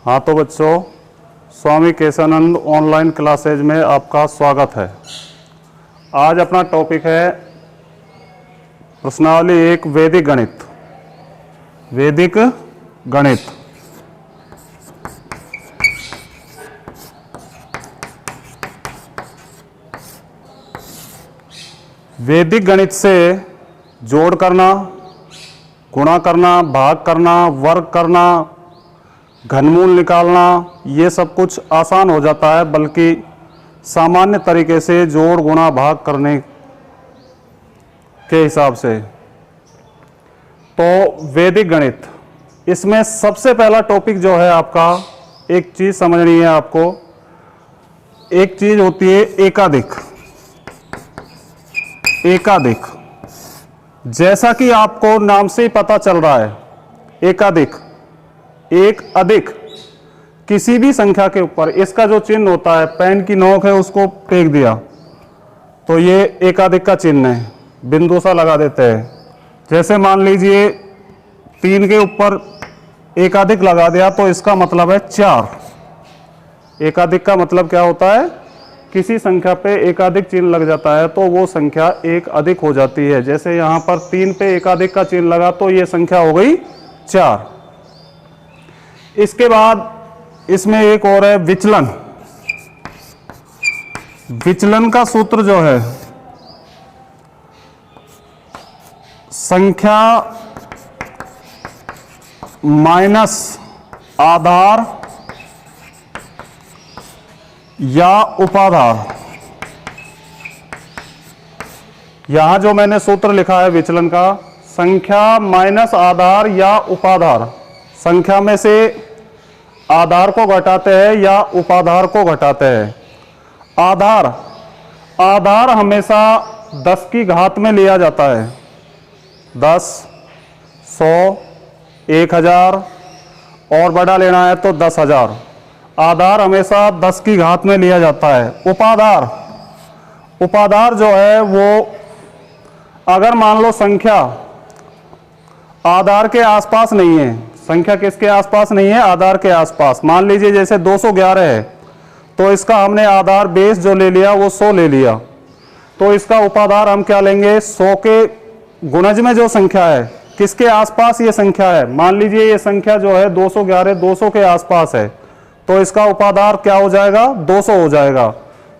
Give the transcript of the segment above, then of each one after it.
हाँ तो बच्चों, स्वामी केशवानंद ऑनलाइन क्लासेज में आपका स्वागत है। आज अपना टॉपिक है प्रश्नावली 1 वैदिक गणित। वैदिक गणित वैदिक गणित से जोड़ करना, गुणा करना, भाग करना, वर्ग करना, घनमूल निकालना, ये सब कुछ आसान हो जाता है, बल्कि सामान्य तरीके से जोड़ गुणा भाग करने के हिसाब से। तो वैदिक गणित, इसमें सबसे पहला टॉपिक जो है आपका, एक चीज समझनी है आपको। एक चीज होती है एकाधिक। एकाधिक जैसा कि आपको नाम से ही पता चल रहा है, एकाधिक एक अधिक किसी भी संख्या के ऊपर इसका जो चिन्ह होता है, पेन की नोक है उसको फेंक दिया तो ये एकाधिक का चिन्ह है, बिंदु सा लगा देते हैं। जैसे मान लीजिए 3 के ऊपर एकाधिक लगा दिया तो इसका मतलब है 4। एकाधिक का मतलब क्या होता है? किसी संख्या पे एकाधिक चिन्ह लग जाता है तो वो संख्या एक अधिक हो जाती है। जैसे यहाँ पर 3 पे एकाधिक का चिन्ह लगा तो ये संख्या हो गई 4। इसके बाद इसमें एक और है विचलन। विचलन का सूत्र जो है, संख्या माइनस आधार या उपाधार। यहां जो मैंने सूत्र लिखा है विचलन का, संख्या माइनस आधार या उपाधार। संख्या में से आधार को घटाते हैं या उपाधार को घटाते हैं। आधार आधार हमेशा 10 की घात में लिया जाता है। 10, 100, 1000 और बड़ा लेना है तो 10,000। आधार हमेशा 10 की घात में लिया जाता है। उपाधार उपाधार जो है वो, अगर मान लो संख्या आधार के आसपास नहीं है, संख्या किसके आसपास नहीं है? आधार के आसपास। मान लीजिए जैसे 211 है तो इसका हमने आधार बेस जो ले लिया वो 100 ले लिया, तो इसका उपाधार हम क्या लेंगे? 100 के गुणज में जो संख्या है, किसके आसपास ये संख्या है? मान लीजिए ये संख्या जो है 211 200 के आसपास है, तो इसका उपाधार क्या हो जाएगा? 200 हो जाएगा।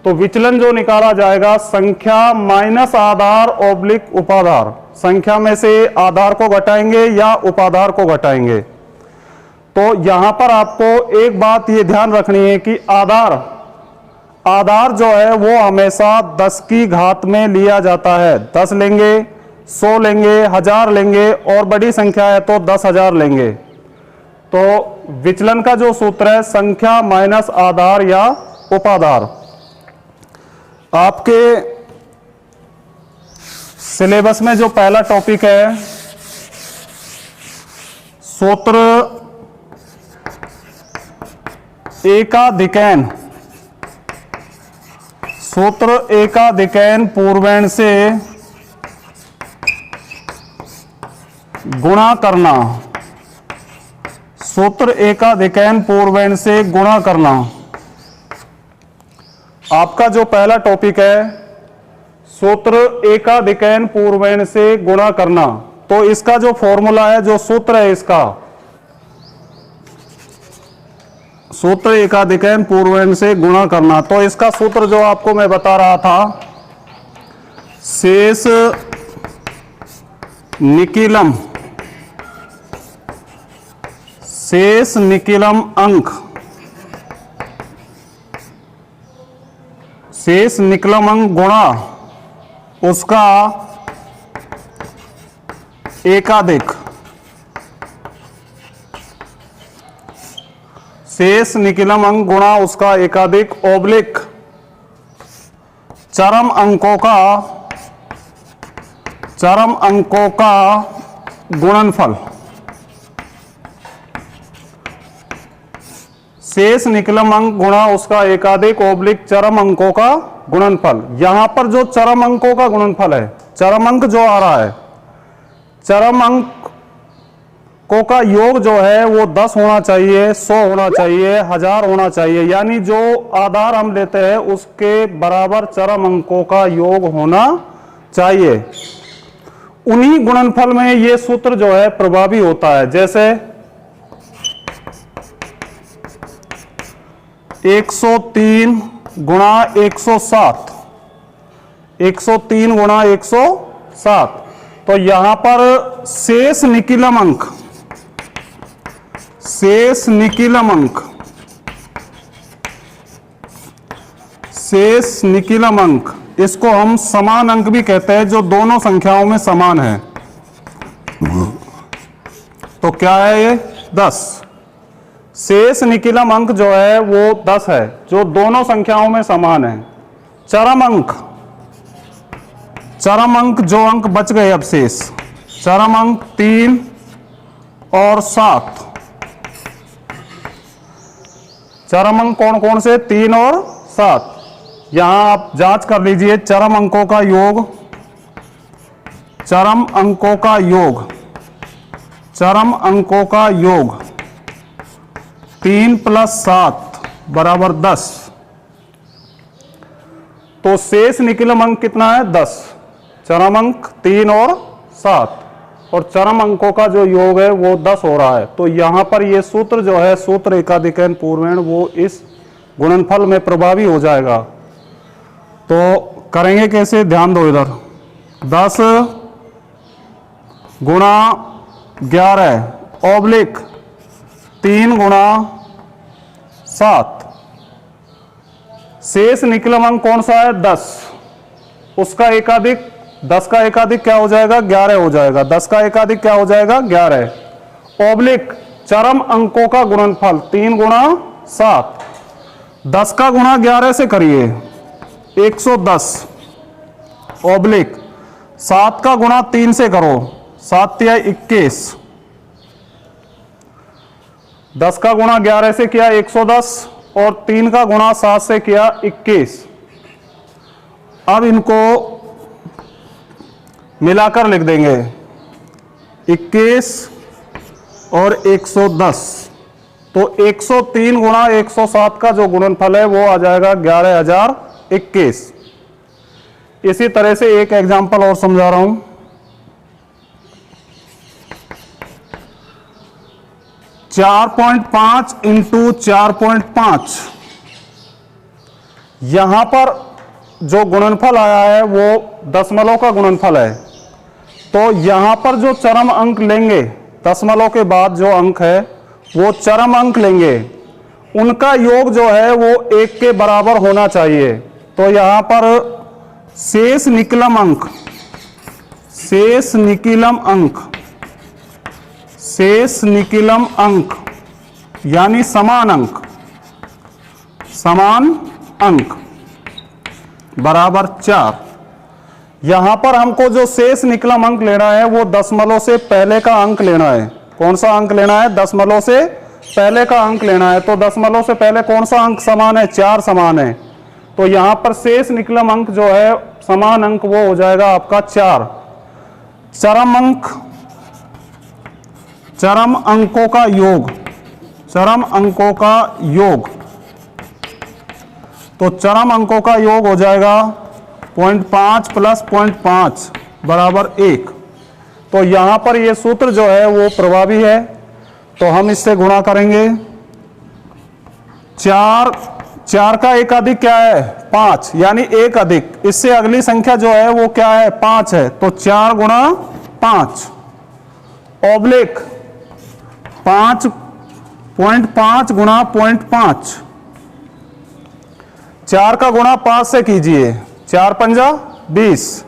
तो विचलन जो निकाला जाएगा, संख्या माइनस आधार ऑब्लिक उपाधार। संख्या में से आधार को घटाएंगे या उपाधार को घटाएंगे। तो यहां पर आपको एक बात ये ध्यान रखनी है कि आधार जो है वो हमेशा 10 की घात में लिया जाता है। 10 लेंगे, 100 लेंगे, 1000 लेंगे और बड़ी संख्या है तो 10,000 लेंगे। तो विचलन का जो सूत्र है, संख्या माइनस आधार या उपाधार। आपके सिलेबस में जो पहला टॉपिक है, सूत्र एकाधिकैन। सूत्र एकाधिकैन पूर्वैन से गुणा करना। सूत्र एकाधिकैन पूर्वैन से गुणा करना आपका जो पहला टॉपिक है, सूत्र एकाधिकैन पूर्वैन से गुणा करना। तो इसका जो फॉर्मूला है, जो सूत्र है इसका, सूत्र एकाधिकैन पूर्वैन से गुणा करना, तो इसका सूत्र जो आपको मैं बता रहा था, शेष निकिलम, शेष निकिलम अंक, शेष निकिलम अंक गुणा उसका एकाधिक। शेष निकिलम अंक गुणा उसका एकाधिक ऑब्लिक चरम अंकों का गुणनफल। शेष निकिलम अंक गुणा उसका एकाधिक ऑब्लिक चरम अंकों का गुणनफल। यहां पर जो चरम अंकों का गुणनफल है, चरम अंक जो आ रहा है, चरम अंक का योग जो है वो 10 होना चाहिए, 100 होना चाहिए, 1000 होना चाहिए, यानी जो आधार हम लेते हैं उसके बराबर चरम अंकों का योग होना चाहिए। उन्हीं गुणनफल में ये सूत्र जो है प्रभावी होता है। जैसे 103 गुणा 107, 103 गुणा 107, तो यहां पर शेष निकिलम अंक, शेष निकिलम अंक, शेष निकिलम अंक, इसको हम समान अंक भी कहते हैं, जो दोनों संख्याओं में समान है। तो क्या है ये? 10। शेष निकिलम अंक जो है वो 10 है, जो दोनों संख्याओं में समान है। चरम अंक, चरम अंक जो अंक बच गए अब शेष, चरम अंक 3 और 7। चरम अंक कौन कौन से? 3 और 7। यहां आप जांच कर लीजिए, चरम अंकों का योग, चरम अंकों का योग, चरम अंकों का योग 3 + 7 बराबर 10। तो शेष निकिलम अंक कितना है? 10। चरम अंक 3 और 7 और चरम अंकों का जो योग है वो 10 हो रहा है। तो यहां पर ये सूत्र जो है, सूत्र एकाधिकैन पूर्वेण, वो इस गुणनफल में प्रभावी हो जाएगा। तो करेंगे कैसे? ध्यान दो इधर। 10 गुणा 11 ऑब्लिक 3 गुणा 7। शेष निकिलम अंक कौन सा है? 10। उसका एकाधिक, 10 का एकाधिक क्या हो जाएगा? 11 हो जाएगा। 10 का एकाधिक क्या हो जाएगा? 11 ऑब्लिक चरम अंकों का गुणनफल 3 गुणा 7। 10 का गुणा 11 से करिए 110 ऑब्लिक 7 का गुणा 3 से करो 7 या 21। 10 का गुणा 11 से किया 110 और 3 का गुणा 7 से किया 21। अब इनको मिलाकर लिख देंगे 21 और 110। तो 103 गुणा 107 का जो गुणनफल है वो आ जाएगा 11021। इसी तरह से एक एग्जांपल और समझा रहा हूं। 4.5 इंटू 4.5, यहां पर जो गुणनफल आया है वो दशमलव का गुणनफल है। तो यहां पर जो चरम अंक लेंगे, दशमलव के बाद जो अंक है वो चरम अंक लेंगे, उनका योग जो है वो 1 के बराबर होना चाहिए। तो यहां पर शेष निकिलम अंक, शेष निकिलम अंक, शेष निकिलम अंक यानी समान अंक, समान अंक बराबर 4। यहां पर हमको जो शेष निकिलम अंक लेना है वो दशमलव से पहले का अंक लेना है। कौन सा अंक लेना है? दशमलव से पहले का अंक लेना है। तो दशमलव से पहले कौन सा अंक समान है? 4 समान है। तो यहां पर शेष निकिलम अंक जो है समान अंक वो हो जाएगा आपका 4। चरम अंक, चरम अंकों का योग, चरम अंकों का योग, तो चरम अंकों का योग हो जाएगा 0.5 + 0.5 बराबर 1। तो यहां पर ये सूत्र जो है वो प्रभावी है। तो हम इससे गुणा करेंगे। 4 का एकाधिक क्या है? 5, यानी 1 अधिक, इससे अगली संख्या जो है वो क्या है? 5 है। तो 4 गुणा 5 ऑब्लिक 5.5 गुणा 0.5। 4 का गुणा 5 से कीजिए, 4 पंजा 20,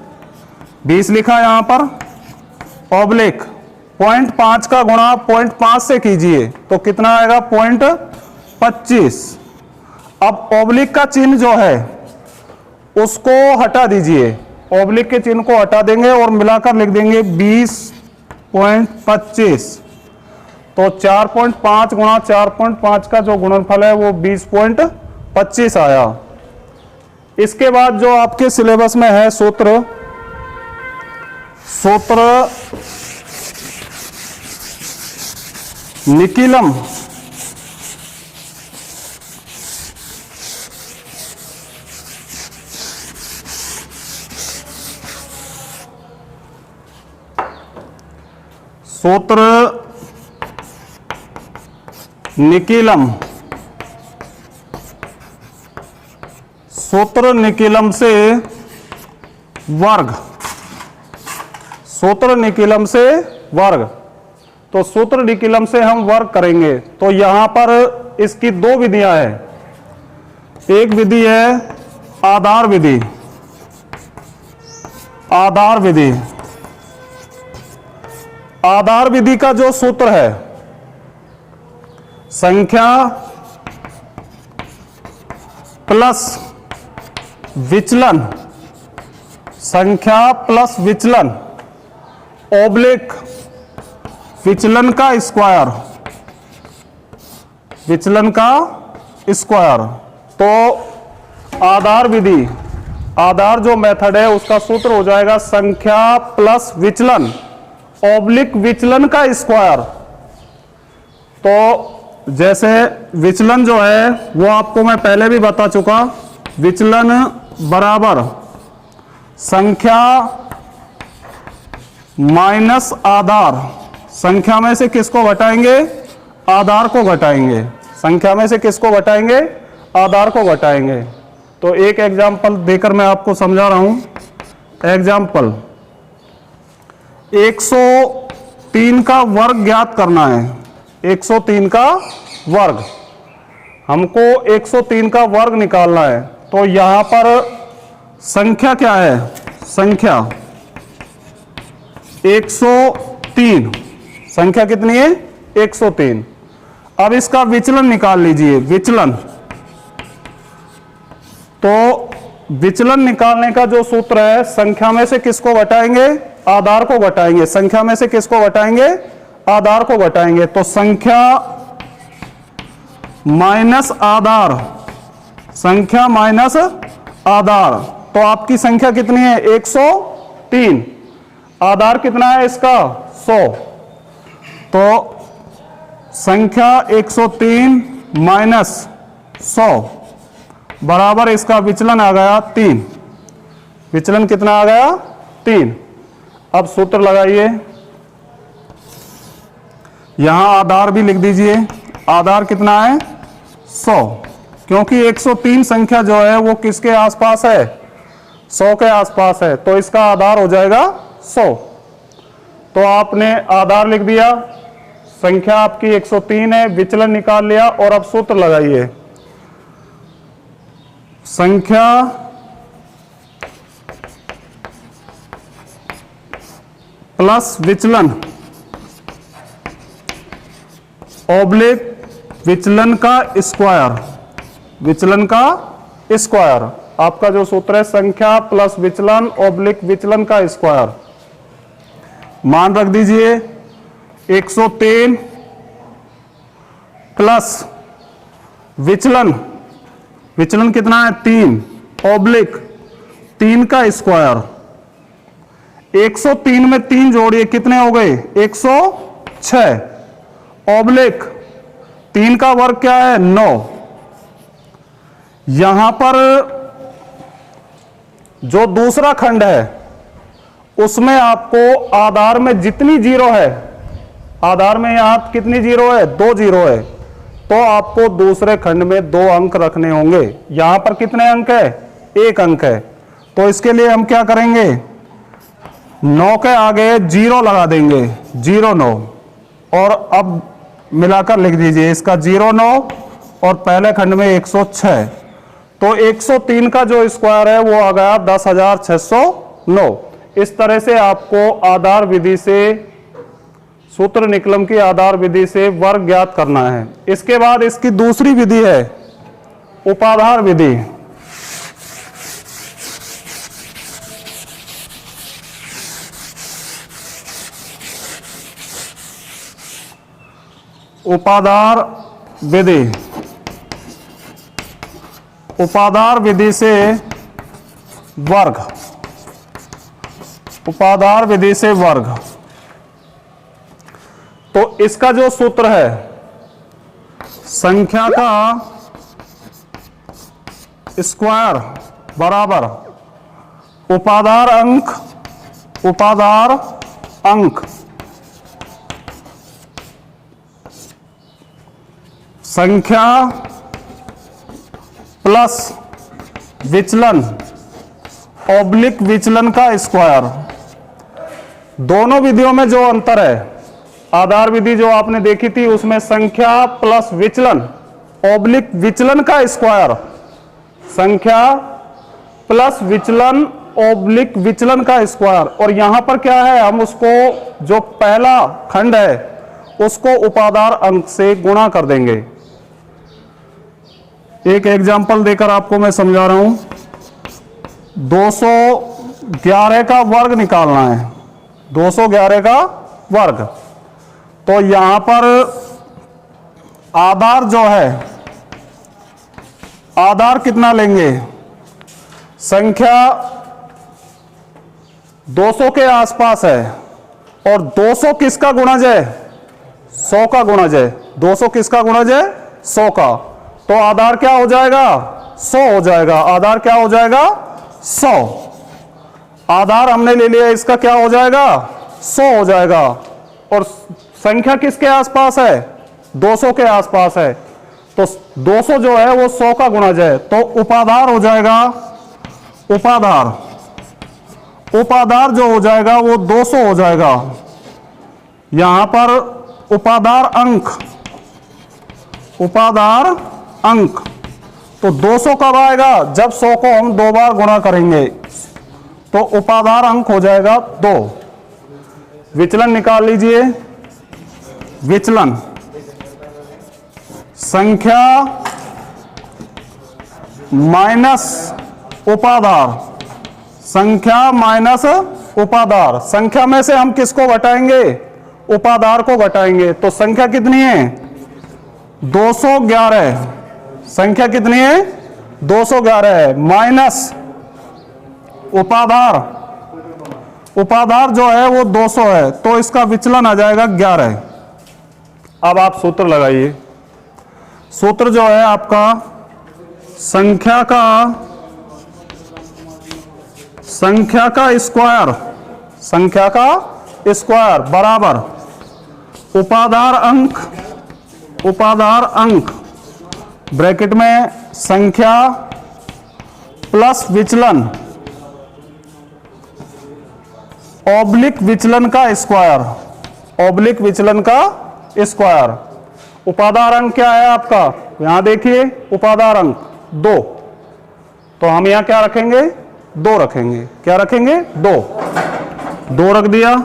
20 लिखा यहां पर ऑब्लिक 0.5 का गुणा 0.5 से कीजिए तो कितना आएगा? 0.25। अब ऑब्लिक का चिन्ह जो है उसको हटा दीजिए, ऑब्लिक के चिन्ह को हटा देंगे और मिलाकर लिख देंगे 20.25। तो 4.5 गुणा 4.5 का जो गुणनफल है वो 20.25 आया। इसके बाद जो आपके सिलेबस में है सूत्र, सूत्र निकिलम सूत्र निकिलम, सूत्र निकिलम से वर्ग, सूत्र निकिलम से वर्ग। तो सूत्र निकिलम से हम वर्ग करेंगे तो यहां पर इसकी दो विधियां हैं। एक विधि है आधार विधि, आधार विधि, आधार विधि का जो सूत्र है संख्या प्लस विचलन, संख्या प्लस विचलन ओब्लिक विचलन का स्क्वायर, विचलन का स्क्वायर। तो आधार विधि, आधार जो मेथड है उसका सूत्र हो जाएगा संख्या प्लस विचलन ओब्लिक विचलन का स्क्वायर। तो जैसे विचलन जो है वो आपको मैं पहले भी बता चुका, विचलन बराबर संख्या माइनस आधार, संख्या में से किसको घटाएंगे, आधार को घटाएंगे, संख्या में से किसको घटाएंगे, आधार को घटाएंगे। तो एक एग्जांपल देकर मैं आपको समझा रहा हूं। एग्जांपल 103 का वर्ग ज्ञात करना है, 103 का वर्ग, हमको 103 का वर्ग निकालना है। तो यहां पर संख्या क्या है, संख्या 103, संख्या कितनी है 103। अब इसका विचलन निकाल लीजिए, विचलन। तो विचलन निकालने का जो सूत्र है संख्या में से किसको घटाएंगे, आधार को घटाएंगे, संख्या में से किसको घटाएंगे, आधार को घटाएंगे। तो संख्या माइनस आधार, संख्या माइनस आधार, तो आपकी संख्या कितनी है 103, आधार कितना है इसका 100। तो संख्या 103 माइनस 100 बराबर इसका विचलन आ गया 3, विचलन कितना आ गया 3। अब सूत्र लगाइए, यहां आधार भी लिख दीजिए, आधार कितना है 100, क्योंकि 103 संख्या जो है वो किसके आसपास है, 100 के आसपास है, तो इसका आधार हो जाएगा 100। तो आपने आधार लिख दिया, संख्या आपकी 103 है, विचलन निकाल लिया, और अब सूत्र लगाइए, संख्या प्लस विचलन ओब्लिक विचलन का स्क्वायर, विचलन का स्क्वायर। आपका जो सूत्र है संख्या प्लस विचलन ओब्लिक विचलन का स्क्वायर। मान रख दीजिए 103 प्लस विचलन, विचलन कितना है 3 ओब्लिक 3 का स्क्वायर। 103 में 3 जोड़िए कितने हो गए 106, ओब्लिक 3 का वर्ग क्या है 9। यहां पर जो दूसरा खंड है उसमें आपको आधार में जितनी जीरो है, आधार में यहां कितनी जीरो है 2 जीरो है, तो आपको दूसरे खंड में 2 अंक रखने होंगे। यहां पर कितने अंक है 1 अंक है, तो इसके लिए हम क्या करेंगे 9 के आगे 0 लगा देंगे, 0 9, और अब मिलाकर लिख दीजिए इसका 0 9 और पहले खंड में 106। तो 103 का जो स्क्वायर है वो आ गया 10,609। इस तरह से आपको आधार विधि से, सूत्र निकलम की आधार विधि से वर्ग ज्ञात करना है। इसके बाद इसकी दूसरी विधि है उपाधार विधि। उपाधार विधि, उपाधार विधि से वर्ग, उपाधार विधि से वर्ग। तो इसका जो सूत्र है संख्या का स्क्वायर बराबर उपादार अंक संख्या प्लस विचलन ऑब्लिक विचलन का स्क्वायर। दोनों विधियों में जो अंतर है, आधार विधि जो आपने देखी थी उसमें संख्या प्लस विचलन ऑब्लिक विचलन का स्क्वायर, संख्या प्लस विचलन ऑब्लिक विचलन का स्क्वायर। और यहां पर क्या है, हम उसको जो पहला खंड है उसको उपादार अंक से गुणा कर देंगे। एक एग्जांपल देकर आपको मैं समझा रहा हूं। 211 का वर्ग निकालना है, 211 का वर्ग। तो यहां पर आधार जो है, आधार कितना लेंगे, संख्या 200 के आसपास है और 200 किसका गुणज है, 100 का गुणज है। 200 किसका गुणज है, 100 का। तो आधार क्या हो जाएगा, 100 हो जाएगा। आधार क्या हो जाएगा, 100। आधार हमने ले लिया, इसका क्या हो जाएगा, 100 हो जाएगा। और संख्या किसके आसपास है, 200 के आसपास है। तो 200 जो है वो 100 का गुणज है। तो उपाधार हो जाएगा, उपाधार जो हो जाएगा वो 200 हो जाएगा। यहां पर उपाधार अंक तो 200 कब आएगा, जब 100 को हम 2 बार गुणा करेंगे। तो उपाधार अंक हो जाएगा 2। विचलन निकाल लीजिए। विचलन संख्या माइनस उपाधार, संख्या माइनस उपाधार। संख्या में से हम किसको घटाएंगे, उपाधार को घटाएंगे। तो संख्या कितनी है, 211। संख्या कितनी है, 211 है, माइनस उपाधार, उपाधार जो है वो 200 है। तो इसका विचलन आ जाएगा 11। अब आप सूत्र लगाइए। सूत्र जो है आपका संख्या का स्क्वायर बराबर उपादार अंक ब्रैकेट में संख्या प्लस विचलन ऑब्लिक विचलन का स्क्वायर, ऑब्लिक विचलन का स्क्वायर। उपादार अंक क्या है आपका, यहां देखिए उपादार अंक 2। तो हम यहां क्या रखेंगे, 2 रखेंगे। क्या रखेंगे, 2 रख दिया।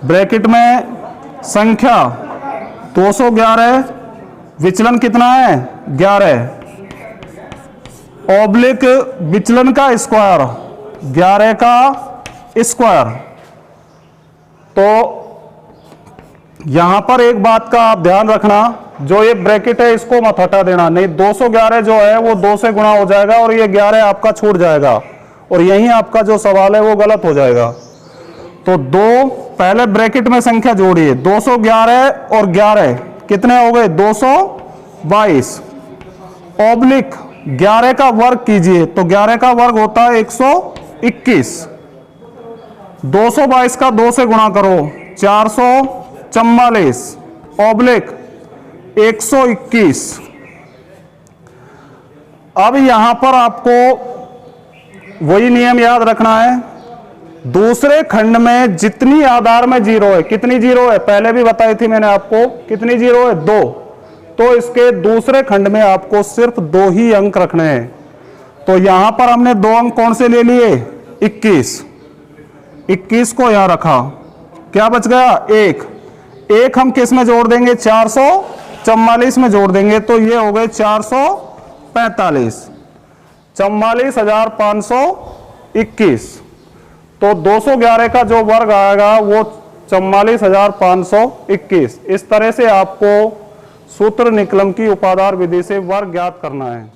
ब्रैकेट में संख्या 211, विचलन कितना है, 11, ऑब्लिक विचलन का स्क्वायर 11 का स्क्वायर। तो यहां पर एक बात का आप ध्यान रखना, जो ये ब्रैकेट है इसको मत हटा देना, नहीं 211 जो है वो 2 से गुणा हो जाएगा और ये 11 आपका छूट जाएगा और यही आपका जो सवाल है वो गलत हो जाएगा। तो 2 पहले ब्रैकेट में संख्या जोड़िए, 211 और 11 कितने हो गए, 222। ऑब्लिक 11 का वर्ग कीजिए तो 11 का वर्ग होता है 121। 222 का 2 से गुणा करो 444 ऑब्लिक 121। अब यहां पर आपको वही नियम याद रखना है, दूसरे खंड में जितनी आधार में 0 है, कितनी 0 है, पहले भी बताई थी मैंने आपको, कितनी 0 है, 2। तो इसके दूसरे खंड में आपको सिर्फ 2 ही अंक रखने हैं। तो यहां पर हमने 2 अंक कौन से ले लिए, 21 को यहां रखा, क्या बच गया, 1 हम किस में जोड़ देंगे, 444 में जोड़ देंगे। तो ये हो गए 445, 44,521। तो 211 का जो वर्ग आएगा वो 44,521। इस तरह से आपको सूत्र निकलम की उपादार विधि से वर्ग ज्ञात करना है।